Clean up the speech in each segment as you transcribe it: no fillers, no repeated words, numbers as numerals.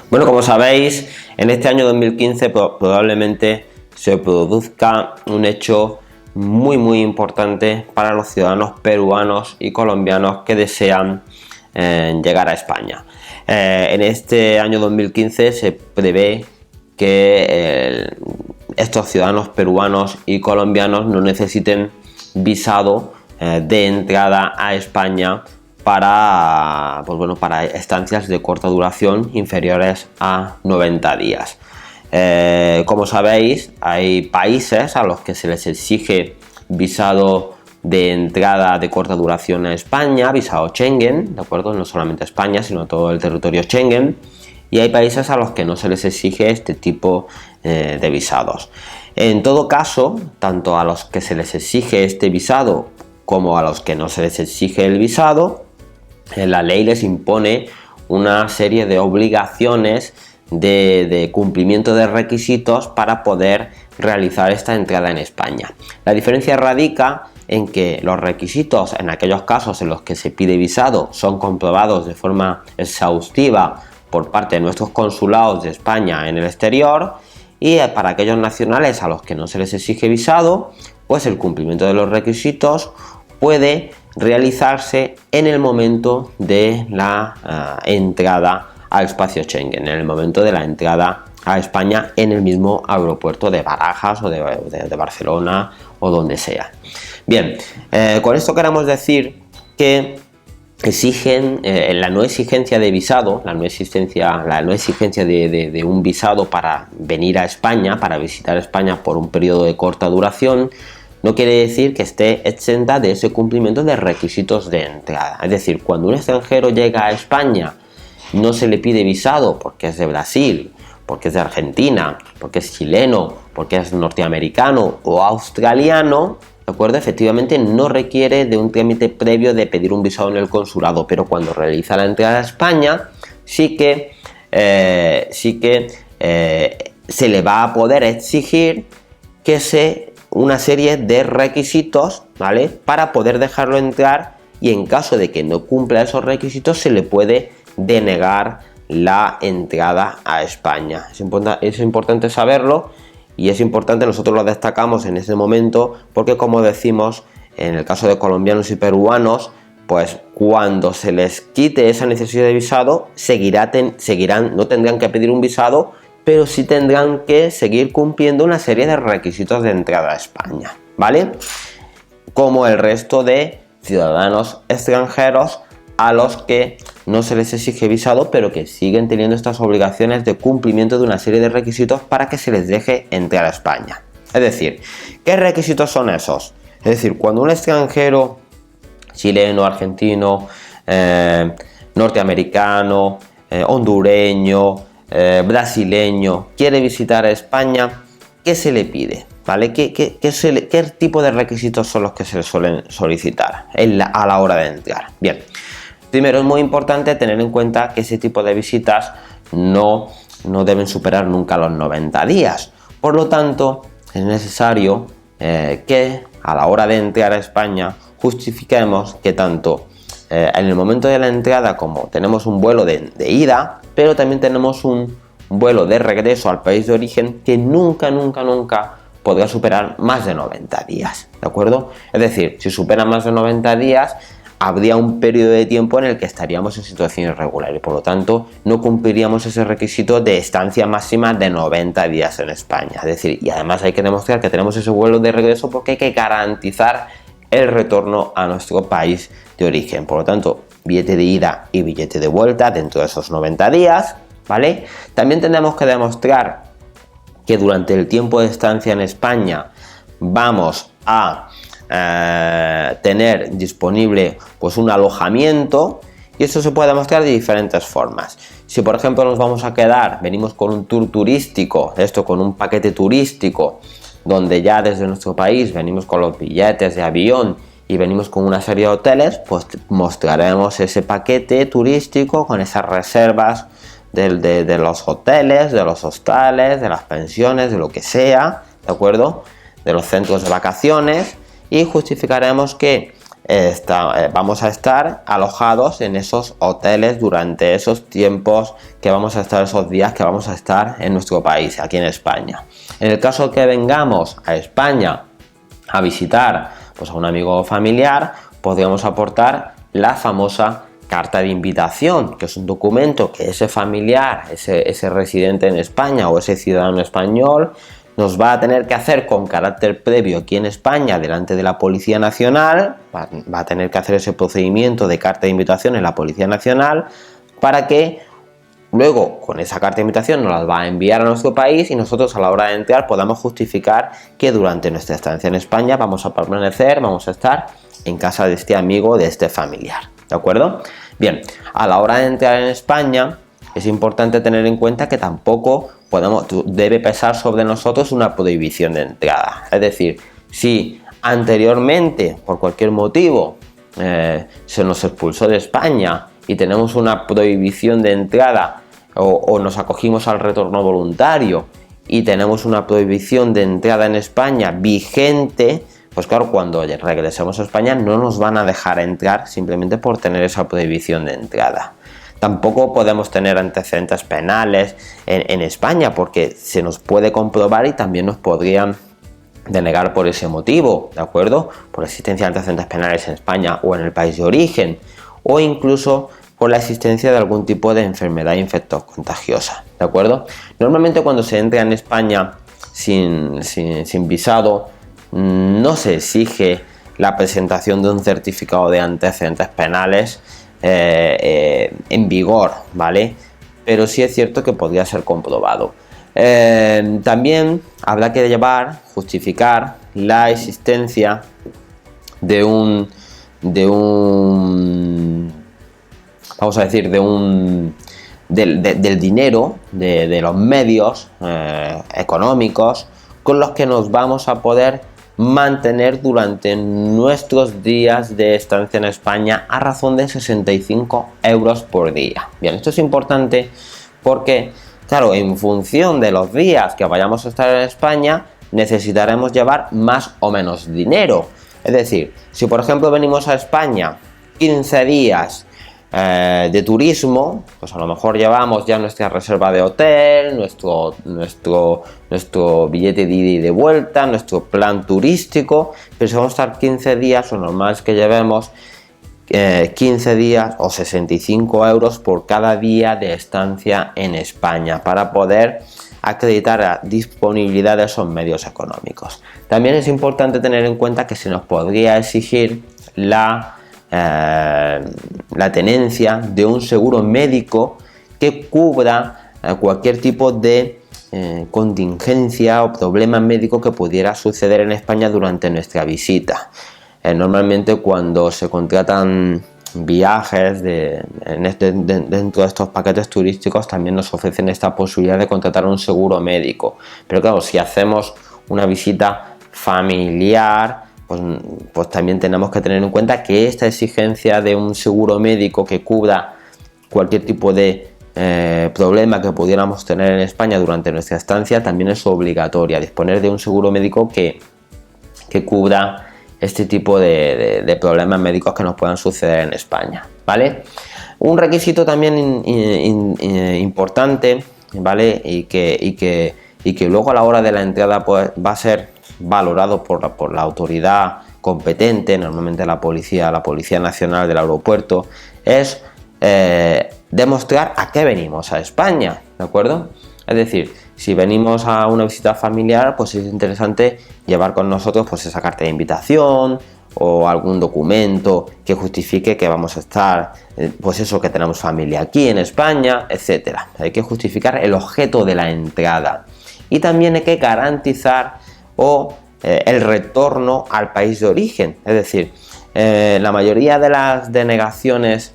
Bueno, como sabéis, en este año 2015 probablemente se produzca un hecho muy importante para los ciudadanos peruanos y colombianos que desean llegar a España. En este año 2015 se prevé que estos ciudadanos peruanos y colombianos no necesiten visado de entrada a España para estancias de corta duración inferiores a 90 días. Como sabéis, hay países a los que se les exige visado de entrada de corta duración a España, visado Schengen, ¿de acuerdo? No solamente España, sino todo el territorio Schengen. Y hay países a los que no se les exige este tipo de visados. En todo caso, tanto a los que se les exige este visado como a los que no se les exige el visado, la ley les impone una serie de obligaciones de cumplimiento de requisitos para poder realizar esta entrada en España. La diferencia radica en que los requisitos en aquellos casos en los que se pide visado son comprobados de forma exhaustiva por parte de nuestros consulados de España en el exterior, y para aquellos nacionales a los que no se les exige visado, pues el cumplimiento de los requisitos puede realizarse en el momento de la entrada al espacio Schengen, en el momento de la entrada a España en el mismo aeropuerto de Barajas o de Barcelona o donde sea. Bien, con esto queremos decir que exigen la no exigencia de visado, la no exigencia de un visado para venir a España, para visitar España por un periodo de corta duración, no quiere decir que esté exenta de ese cumplimiento de requisitos de entrada. Es decir, cuando un extranjero llega a España, no se le pide visado porque es de Brasil, porque es de Argentina, porque es chileno, porque es norteamericano o australiano, ¿de acuerdo? Efectivamente no requiere de un trámite previo de pedir un visado en el consulado, pero cuando realiza la entrada a España sí que se le va a poder exigir una serie de requisitos, ¿vale?, para poder dejarlo entrar, y en caso de que no cumpla esos requisitos se le puede denegar la entrada a España. Es importante saberlo, y es importante, nosotros lo destacamos en este momento porque, como decimos, en el caso de colombianos y peruanos, pues cuando se les quite esa necesidad de visado, no tendrán que pedir un visado, pero sí tendrán que seguir cumpliendo una serie de requisitos de entrada a España, ¿vale? Como el resto de ciudadanos extranjeros a los que no se les exige visado, pero que siguen teniendo estas obligaciones de cumplimiento de una serie de requisitos para que se les deje entrar a España. Es decir, ¿qué requisitos son esos? Es decir, cuando un extranjero chileno, argentino, norteamericano, hondureño, brasileño quiere visitar a España, ¿qué se le pide? ¿Vale? ¿Qué tipo de requisitos son los que se le suelen solicitar a la hora de entrar? Bien, primero es muy importante tener en cuenta que ese tipo de visitas no deben superar nunca los 90 días. Por lo tanto, es necesario que a la hora de entrar a España justifiquemos que tanto en el momento de la entrada, como tenemos un vuelo de ida, pero también tenemos un vuelo de regreso al país de origen, que nunca podrá superar más de 90 días, ¿de acuerdo? Es decir, si supera más de 90 días, habría un periodo de tiempo en el que estaríamos en situación irregular y por lo tanto no cumpliríamos ese requisito de estancia máxima de 90 días en España. Es decir, y además hay que demostrar que tenemos ese vuelo de regreso porque hay que garantizar el retorno a nuestro país de origen. Por lo tanto, billete de ida y billete de vuelta dentro de esos 90 días, ¿vale? También tenemos que demostrar que durante el tiempo de estancia en España vamos a tener disponible pues un alojamiento, y eso se puede demostrar de diferentes formas. Si por ejemplo nos vamos a quedar, venimos con un tour turístico, con un paquete turístico, donde ya desde nuestro país venimos con los billetes de avión y venimos con una serie de hoteles, pues mostraremos ese paquete turístico con esas reservas de los hoteles, de los hostales, de las pensiones, de lo que sea, ¿de acuerdo?, de los centros de vacaciones, y justificaremos que vamos a estar alojados en esos hoteles durante esos tiempos que vamos a estar, esos días que vamos a estar en nuestro país, aquí en España. En el caso que vengamos a España a visitar pues, a un amigo familiar, podríamos aportar la famosa carta de invitación, que es un documento que ese familiar, ese residente en España o ese ciudadano español nos va a tener que hacer con carácter previo aquí en España delante de la Policía Nacional, va a tener que hacer ese procedimiento de carta de invitación en la Policía Nacional para que luego con esa carta de invitación nos las va a enviar a nuestro país y nosotros a la hora de entrar podamos justificar que durante nuestra estancia en España vamos a estar en casa de este amigo, de este familiar, ¿de acuerdo? Bien, a la hora de entrar en España es importante tener en cuenta que tampoco debe pesar sobre nosotros una prohibición de entrada. Es decir, si anteriormente, por cualquier motivo, se nos expulsó de España y tenemos una prohibición de entrada o nos acogimos al retorno voluntario y tenemos una prohibición de entrada en España vigente, pues claro, cuando regresemos a España no nos van a dejar entrar simplemente por tener esa prohibición de entrada. Tampoco podemos tener antecedentes penales en España porque se nos puede comprobar y también nos podrían denegar por ese motivo, ¿de acuerdo? Por la existencia de antecedentes penales en España o en el país de origen, o incluso por la existencia de algún tipo de enfermedad infectocontagiosa, ¿de acuerdo? Normalmente cuando se entra en España sin visado, no se exige la presentación de un certificado de antecedentes penales en vigor, ¿vale? Pero sí es cierto que podría ser comprobado. También habrá que justificar la existencia del dinero, de los medios económicos con los que nos vamos a poder mantener durante nuestros días de estancia en España a razón de 65 euros por día. Bien, esto es importante porque, claro, en función de los días que vayamos a estar en España, necesitaremos llevar más o menos dinero. Es decir, si por ejemplo venimos a España 15 días de turismo, pues a lo mejor llevamos ya nuestra reserva de hotel, nuestro billete de ida y de vuelta, nuestro plan turístico, pero si vamos a estar 15 días, lo normal es que llevemos 15 días o 65 euros por cada día de estancia en España para poder acreditar la disponibilidad de esos medios económicos. También es importante tener en cuenta que se nos podría exigir la tenencia de un seguro médico que cubra cualquier tipo de contingencia o problema médico que pudiera suceder en España durante nuestra visita. Normalmente cuando se contratan viajes dentro de estos paquetes turísticos también nos ofrecen esta posibilidad de contratar un seguro médico, pero claro, si hacemos una visita familiar, pues también tenemos que tener en cuenta que esta exigencia de un seguro médico que cubra cualquier tipo de problema que pudiéramos tener en España durante nuestra estancia también es obligatoria, disponer de un seguro médico que cubra este tipo de problemas médicos que nos puedan suceder en España, ¿vale? Un requisito también importante, ¿vale? Y que luego a la hora de la entrada pues, va a ser valorado por la autoridad competente, normalmente la Policía Nacional del Aeropuerto, es demostrar a qué venimos a España, ¿de acuerdo? Es decir, si venimos a una visita familiar, pues es interesante llevar con nosotros pues esa carta de invitación o algún documento que justifique que vamos a estar, pues eso, que tenemos familia aquí en España, etcétera. Hay que justificar el objeto de la entrada y también hay que garantizar el retorno al país de origen. Es decir, la mayoría de las denegaciones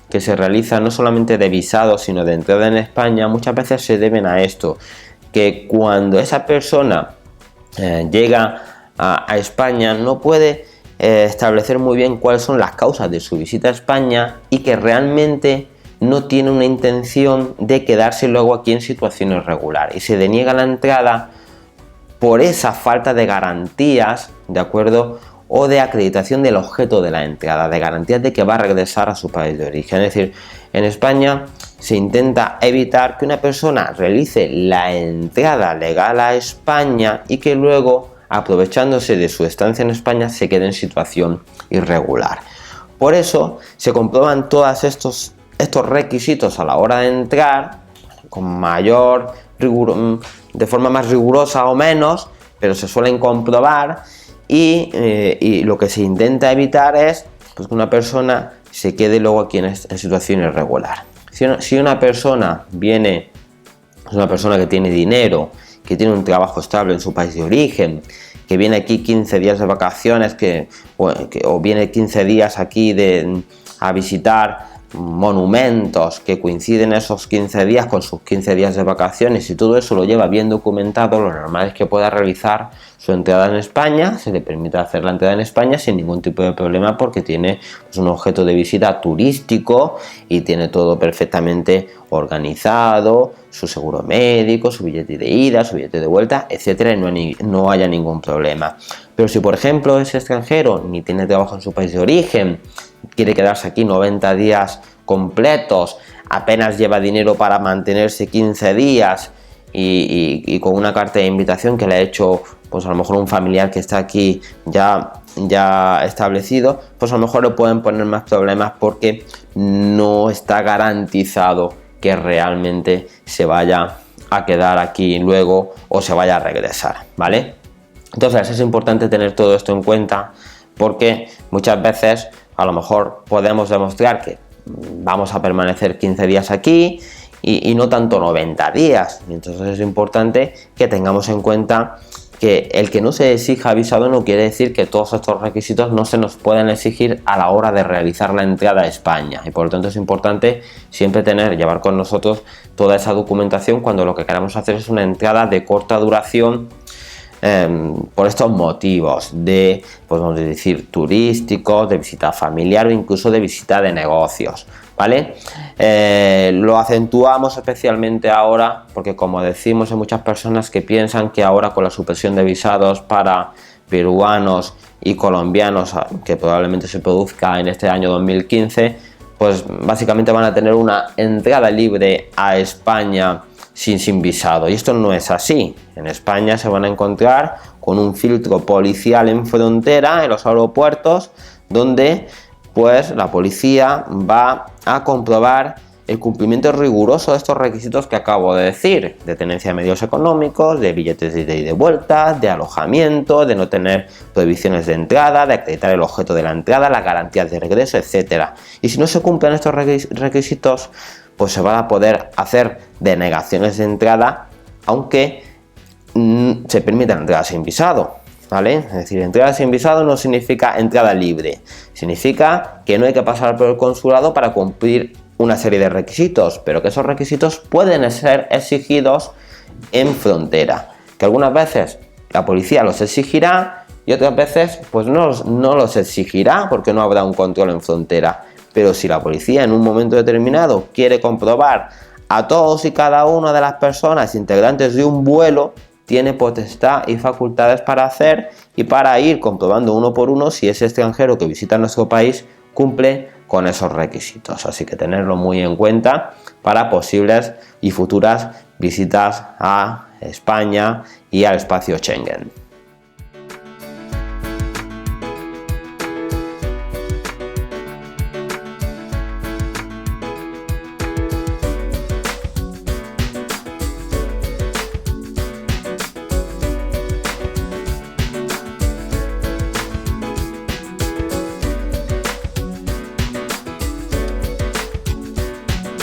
que se realizan no solamente de visado sino de entrada en España muchas veces se deben a esto, que cuando esa persona llega a España no puede establecer muy bien cuáles son las causas de su visita a España y que realmente no tiene una intención de quedarse luego aquí en situación irregular y se deniega la entrada por esa falta de garantías, ¿de acuerdo? o de acreditación del objeto de la entrada, de garantías de que va a regresar a su país de origen. Es decir, en España se intenta evitar que una persona realice la entrada legal a España y que luego, aprovechándose de su estancia en España, se quede en situación irregular. Por eso se comprueban todos estos requisitos a la hora de entrar con mayor de forma más rigurosa o menos, pero se suelen comprobar y lo que se intenta evitar es pues, que una persona se quede luego aquí en situación irregular. Si una persona viene, es una persona que tiene dinero, que tiene un trabajo estable en su país de origen, que viene aquí 15 días de vacaciones o viene 15 días aquí a visitar monumentos que coinciden esos 15 días con sus 15 días de vacaciones y todo eso lo lleva bien documentado, lo normal es que pueda realizar su entrada en España, se le permite hacer la entrada en España sin ningún tipo de problema porque tiene pues, un objeto de visita turístico y tiene todo perfectamente organizado, su seguro médico, su billete de ida, su billete de vuelta, etcétera, y no haya ningún problema. Pero si por ejemplo es extranjero, ni tiene trabajo en su país de origen, quiere quedarse aquí 90 días completos, apenas lleva dinero para mantenerse 15 días y con una carta de invitación que le ha hecho pues a lo mejor un familiar que está aquí ya establecido, pues a lo mejor le pueden poner más problemas porque no está garantizado que realmente se vaya a quedar aquí luego o se vaya a regresar, ¿vale? Entonces es importante tener todo esto en cuenta porque muchas veces a lo mejor podemos demostrar que vamos a permanecer 15 días aquí y no tanto 90 días. Entonces es importante que tengamos en cuenta que el que no se exija visado no quiere decir que todos estos requisitos no se nos pueden exigir a la hora de realizar la entrada a España y por lo tanto es importante siempre llevar con nosotros toda esa documentación cuando lo que queramos hacer es una entrada de corta duración por estos motivos de, pues vamos a decir, turísticos, de visita familiar o incluso de visita de negocios, ¿vale? Lo acentuamos especialmente ahora porque, como decimos, hay muchas personas que piensan que ahora con la supresión de visados para peruanos y colombianos, que probablemente se produzca en este año 2015, pues básicamente van a tener una entrada libre a España sin visado, y esto no es así. En España se van a encontrar con un filtro policial en frontera en los aeropuertos donde pues la policía va a comprobar el cumplimiento riguroso de estos requisitos que acabo de decir, de tenencia de medios económicos, de billetes de ida y de vuelta, de alojamiento, de no tener prohibiciones de entrada, de acreditar el objeto de la entrada, las garantías de regreso, etcétera. Y si no se cumplen estos requisitos, pues se van a poder hacer denegaciones de entrada, aunque se permitan entradas sin visado, ¿vale? Es decir, entrada sin visado no significa entrada libre, significa que no hay que pasar por el consulado para cumplir una serie de requisitos, pero que esos requisitos pueden ser exigidos en frontera, que algunas veces la policía los exigirá y otras veces pues no los exigirá porque no habrá un control en frontera. Pero si la policía en un momento determinado quiere comprobar a todos y cada una de las personas integrantes de un vuelo, tiene potestad y facultades para hacer y para ir comprobando uno por uno si ese extranjero que visita nuestro país cumple con esos requisitos. Así que tenerlo muy en cuenta para posibles y futuras visitas a España y al espacio Schengen.